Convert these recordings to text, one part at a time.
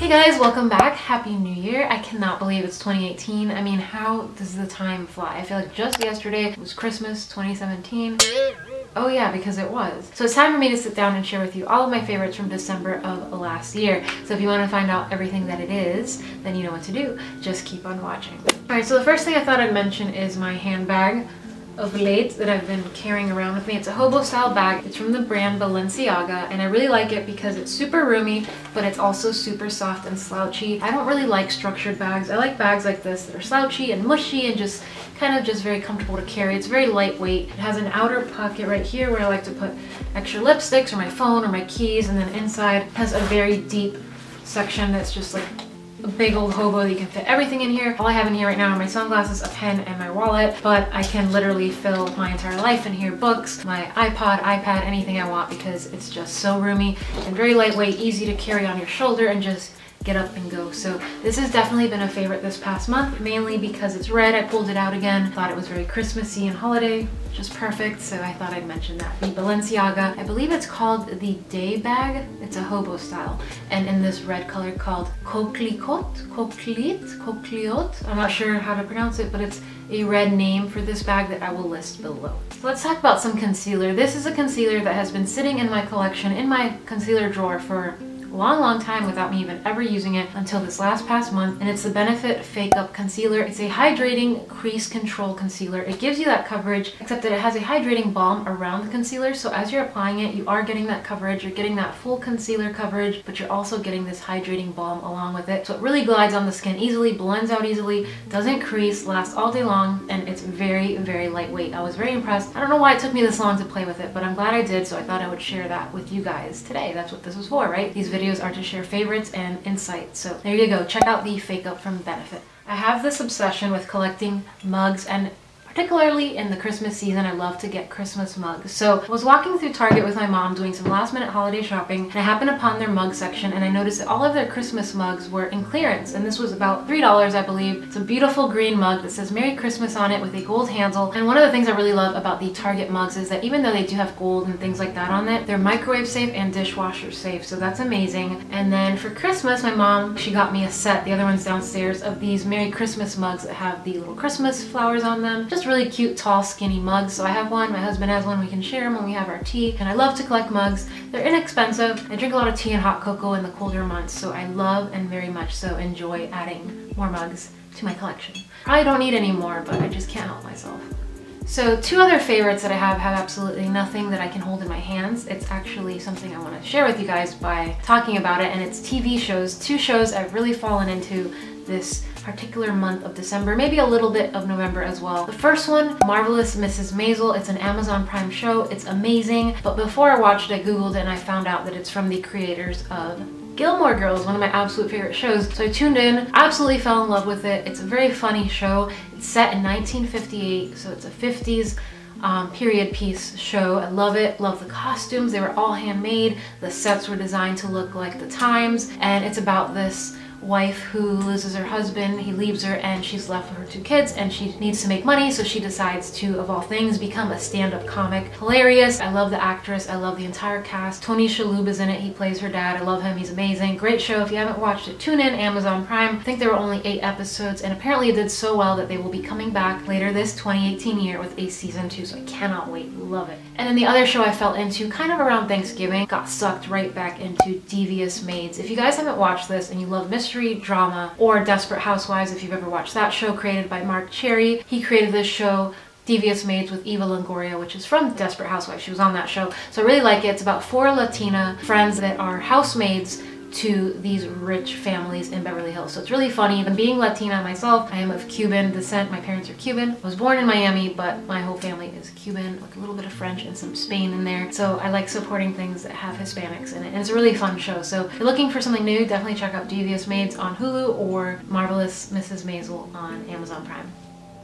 Hey guys, welcome back. Happy New Year. I cannot believe it's 2018. I mean, how does the time fly? I feel like just yesterday was Christmas 2017. Oh yeah, because it was. So it's time for me to sit down and share with you all of my favorites from December of last year. So if you want to find out everything that it is, then you know what to do. Just keep on watching. Alright, so the first thing I thought I'd mention is my handbag of late that I've been carrying around with me. It's a hobo style bag. It's from the brand Balenciaga, and I really like it because it's super roomy, but it's also super soft and slouchy. I don't really like structured bags. I like bags like this that are slouchy and mushy and just kind of just very comfortable to carry. It's very lightweight. It has an outer pocket right here where I like to put extra lipsticks or my phone or my keys, and then inside has a very deep section that's just like a big old hobo that you can fit everything in here. All I have in here right now are my sunglasses, a pen, and my wallet, but I can literally fill my entire life in here. Books, my iPod, iPad, anything I want, because it's just so roomy and very lightweight, easy to carry on your shoulder and just get up and go. So this has definitely been a favorite this past month, mainly because it's red. I pulled it out again, thought it was very Christmassy and holiday, just perfect, so I thought I'd mention that. The Balenciaga, I believe it's called the Day Bag. It's a hobo style, and in this red color called Coquelicot, I'm not sure how to pronounce it, but it's a red name for this bag that I will list below. So let's talk about some concealer. This is a concealer that has been sitting in my collection, in my concealer drawer for long time without me even ever using it until this past month, and it's the Benefit Fake Up Concealer. It's a hydrating crease control concealer. It gives you that coverage, except that it has a hydrating balm around the concealer, so as you're applying it, you are getting that coverage. You're getting that full concealer coverage, but you're also getting this hydrating balm along with it. So it really glides on the skin easily, blends out easily, doesn't crease, lasts all day long, and it's very lightweight. I was very impressed. I don't know why it took me this long to play with it, but I'm glad I did, so I thought I would share that with you guys today. That's what this was for, right? These videos are to share favorites and insights. So there you go. Check out the Fake Up from Benefit. I have this obsession with collecting mugs, and particularly in the Christmas season, I love to get Christmas mugs. So I was walking through Target with my mom doing some last minute holiday shopping, and I happened upon their mug section, and I noticed that all of their Christmas mugs were in clearance, and this was about $3, I believe. It's a beautiful green mug that says Merry Christmas on it with a gold handle. And one of the things I really love about the Target mugs is that even though they do have gold and things like that on it, they're microwave safe and dishwasher safe, so that's amazing. And then for Christmas, my mom, she got me a set, the other one's downstairs, of these Merry Christmas mugs that have the little Christmas flowers on them. Just really cute, tall, skinny mugs. So I have one, my husband has one, we can share them when we have our tea. And I love to collect mugs. They're inexpensive. I drink a lot of tea and hot cocoa in the colder months, so I love and very much so enjoy adding more mugs to my collection. Probably don't need any more, but I just can't help myself. So two other favorites that I have absolutely nothing that I can hold in my hands. It's actually something I want to share with you guys by talking about it, and it's TV shows. Two shows I've really fallen into this particular month of December, maybe a little bit of November as well. The first one, Marvelous Mrs. Maisel. It's an Amazon Prime show. It's amazing, but before I watched it, I googled it and I found out that it's from the creators of Gilmore Girls, one of my absolute favorite shows. So I tuned in, absolutely fell in love with it. It's a very funny show. It's set in 1958, so it's a 50s period piece show. I love it, love the costumes. They were all handmade. The sets were designed to look like the times, and it's about this wife who loses her husband. He leaves her and she's left with her two kids, and she needs to make money, so she decides to, of all things, become a stand-up comic. Hilarious. I love the actress. I love the entire cast. Tony Shalhoub is in it. He plays her dad. I love him. He's amazing. Great show. If you haven't watched it, tune in. Amazon Prime. I think there were only 8 episodes, and apparently it did so well that they will be coming back later this 2018 year with a season 2, so I cannot wait. Love it. And then the other show I fell into kind of around Thanksgiving, got sucked right back into Devious Maids. If you guys haven't watched this and you love mystery drama, or Desperate Housewives, if you've ever watched that show, created by Mark Cherry. He created this show, Devious Maids, with Eva Longoria, which is from Desperate Housewives. She was on that show. So I really like it. It's about 4 Latina friends that are housemaids to these rich families in Beverly Hills. So it's really funny. And being Latina myself, I am of Cuban descent. My parents are Cuban. I was born in Miami, but my whole family is Cuban, like a little bit of French and some Spain in there. So I like supporting things that have Hispanics in it. And it's a really fun show. So if you're looking for something new, definitely check out Devious Maids on Hulu or Marvelous Mrs. Maisel on Amazon Prime.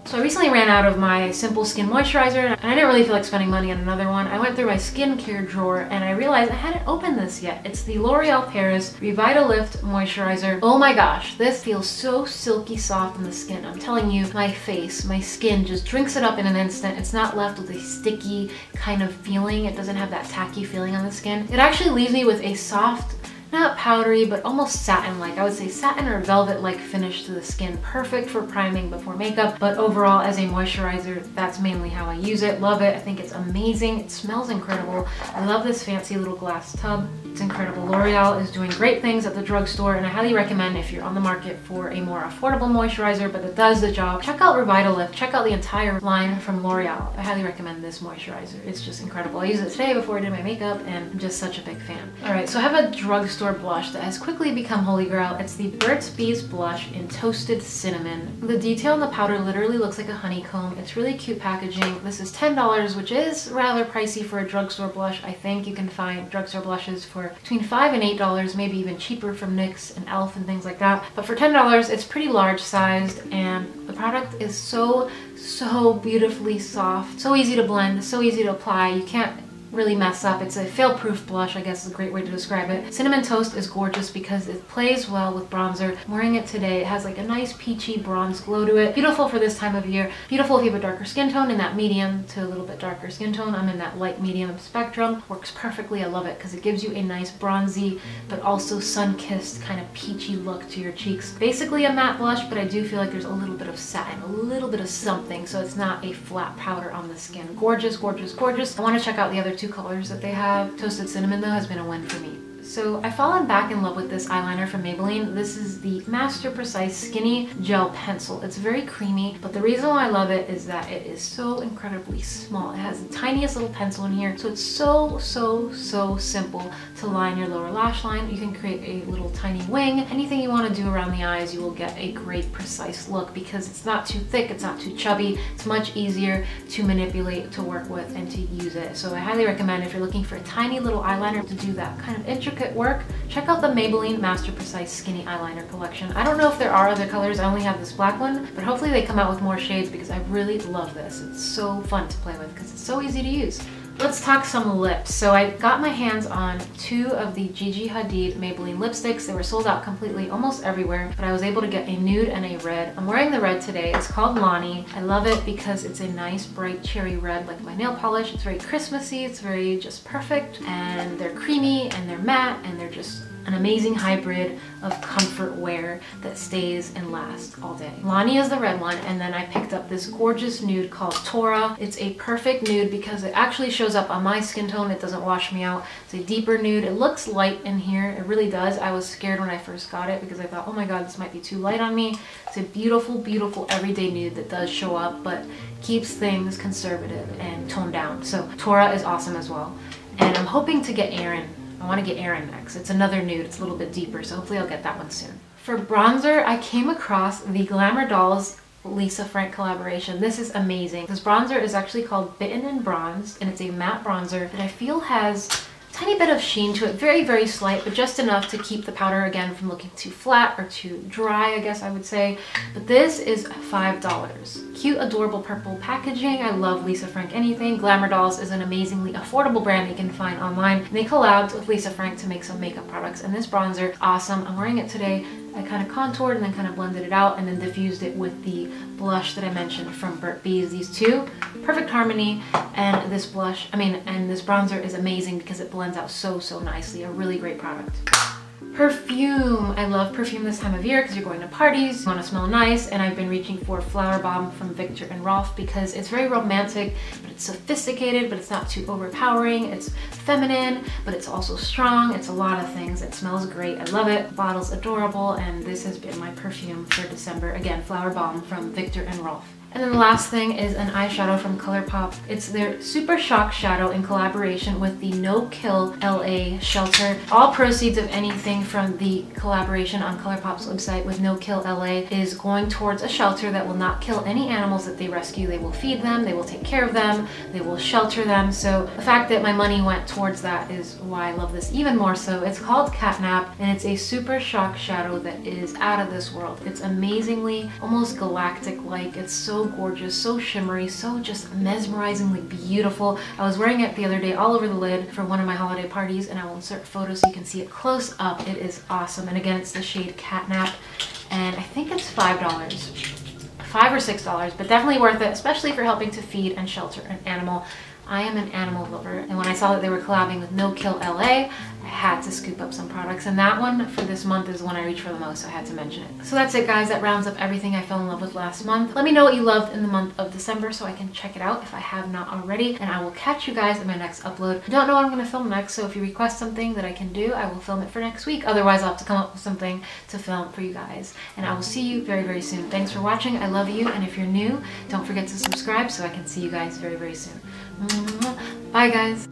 So I recently ran out of my Simple Skin Moisturizer, and I didn't really feel like spending money on another one. I went through my skincare drawer and I realized I hadn't opened this yet. It's the L'Oreal Paris Revitalift Moisturizer. Oh my gosh, this feels so silky soft in the skin. I'm telling you, my face, my skin just drinks it up in an instant. It's not left with a sticky kind of feeling. It doesn't have that tacky feeling on the skin. It actually leaves me with a soft, not powdery, but almost satin-like. I would say satin or velvet-like finish to the skin. Perfect for priming before makeup, but overall as a moisturizer, that's mainly how I use it. Love it. I think it's amazing. It smells incredible. I love this fancy little glass tub. It's incredible. L'Oreal is doing great things at the drugstore, and I highly recommend if you're on the market for a more affordable moisturizer, but that does the job, check out Revitalift. Check out the entire line from L'Oreal. I highly recommend this moisturizer. It's just incredible. I used it today before I did my makeup, and I'm just such a big fan. Alright, so I have a drugstore blush that has quickly become holy grail. It's the Burt's Bees blush in Toasted Cinnamon. The detail on the powder literally looks like a honeycomb. It's really cute packaging. This is $10, which is rather pricey for a drugstore blush. I think you can find drugstore blushes for between $5 and $8, maybe even cheaper from NYX and e.l.f. and things like that. But for $10, it's pretty large sized, and the product is so beautifully soft, so easy to blend, so easy to apply. You can't really mess up. It's a fail-proof blush, I guess is a great way to describe it. Cinnamon Toast is gorgeous because it plays well with bronzer. I'm wearing it today. It has like a nice peachy bronze glow to it. Beautiful for this time of year. Beautiful if you have a darker skin tone, in that medium to a little bit darker skin tone. I'm in that light medium spectrum. Works perfectly. I love it because it gives you a nice bronzy but also sun-kissed kind of peachy look to your cheeks. Basically a matte blush, but I do feel like there's a little bit of satin, a little bit of something, so it's not a flat powder on the skin. Gorgeous, gorgeous, gorgeous. I want to check out the other two colors that they have. Toasted Cinnamon though has been a win for me. So I've fallen back in love with this eyeliner from Maybelline. This is the Master Precise Skinny Gel Pencil. It's very creamy, but the reason why I love it is that it is so incredibly small. It has the tiniest little pencil in here, so it's so simple to line your lower lash line. You can create a little tiny wing. Anything you want to do around the eyes, you will get a great precise look because it's not too thick, it's not too chubby. It's much easier to manipulate, to work with, and to use it. So I highly recommend if you're looking for a tiny little eyeliner to do that kind of intricate work, check out the Maybelline Master Precise Skinny Eyeliner collection. I don't know if there are other colors. I only have this black one, but hopefully they come out with more shades because I really love this. It's so fun to play with because it's so easy to use. Let's talk some lips. So I got my hands on two of the Gigi Hadid Maybelline lipsticks. They were sold out completely almost everywhere, but I was able to get a nude and a red. I'm wearing the red today. It's called Lonnie. I love it because it's a nice bright cherry red like my nail polish. It's very Christmassy. It's very just perfect, and they're creamy and they're matte and they're just an amazing hybrid of comfort wear that stays and lasts all day. Lonnie is the red one, and then I picked up this gorgeous nude called Tora. It's a perfect nude because it actually shows up on my skin tone. It doesn't wash me out. It's a deeper nude. It looks light in here. It really does. I was scared when I first got it because I thought, oh my god, this might be too light on me. It's a beautiful, beautiful everyday nude that does show up, but keeps things conservative and toned down. So Tora is awesome as well. And I'm hoping to get Erin. I want to get Erin next. It's another nude. It's a little bit deeper, so hopefully I'll get that one soon. For bronzer, I came across the Glamour Dolls Lisa Frank collaboration. This is amazing. This bronzer is actually called Bitten in Bronze, and it's a matte bronzer that I feel has a tiny bit of sheen to it. Very slight, but just enough to keep the powder again from looking too flat or too dry, I guess I would say. But this is $5. Cute, adorable purple packaging. I love Lisa Frank anything. Glamour Dolls is an amazingly affordable brand you can find online. And they collabed with Lisa Frank to make some makeup products, and this bronzer, awesome. I'm wearing it today. I kind of contoured and then kind of blended it out and then diffused it with the blush that I mentioned from Burt's Bees. These two, perfect harmony, and this blush, and this bronzer is amazing because it blends out so nicely. A really great product. Perfume. I love perfume this time of year because you're going to parties, you want to smell nice, and I've been reaching for Flower Bomb from Viktor and Rolf because it's very romantic, but it's sophisticated, but it's not too overpowering. It's feminine, but it's also strong. It's a lot of things. It smells great. I love it. The bottle's adorable, and this has been my perfume for December. Again, Flower Bomb from Viktor and Rolf. And then the last thing is an eyeshadow from Colourpop. It's their Super Shock Shadow in collaboration with the No Kill LA shelter. All proceeds of anything from the collaboration on Colourpop's website with No Kill LA is going towards a shelter that will not kill any animals that they rescue. They will feed them, they will take care of them, they will shelter them. So the fact that my money went towards that is why I love this even more so. It's called Catnap, and it's a Super Shock Shadow that is out of this world. It's amazingly, almost galactic-like. It's so gorgeous, so shimmery, so just mesmerizingly beautiful. I was wearing it the other day all over the lid for one of my holiday parties, and I will insert a photo so you can see it close up. It is awesome. And again, it's the shade Catnap, and I think it's $5. $5 or $6, but definitely worth it, especially if you're helping to feed and shelter an animal. I am an animal lover, and when I saw that they were collabing with No Kill LA, I had to scoop up some products, and that one for this month is the one I reach for the most, so I had to mention it. So that's it, guys. That rounds up everything I fell in love with last month. Let me know what you loved in the month of December so I can check it out if I have not already, and I will catch you guys in my next upload. I don't know what I'm going to film next, so if you request something that I can do, I will film it for next week. Otherwise, I'll have to come up with something to film for you guys, and I will see you very, very soon. Thanks for watching. I love you, and if you're new, don't forget to subscribe so I can see you guys very, very soon. Bye, guys.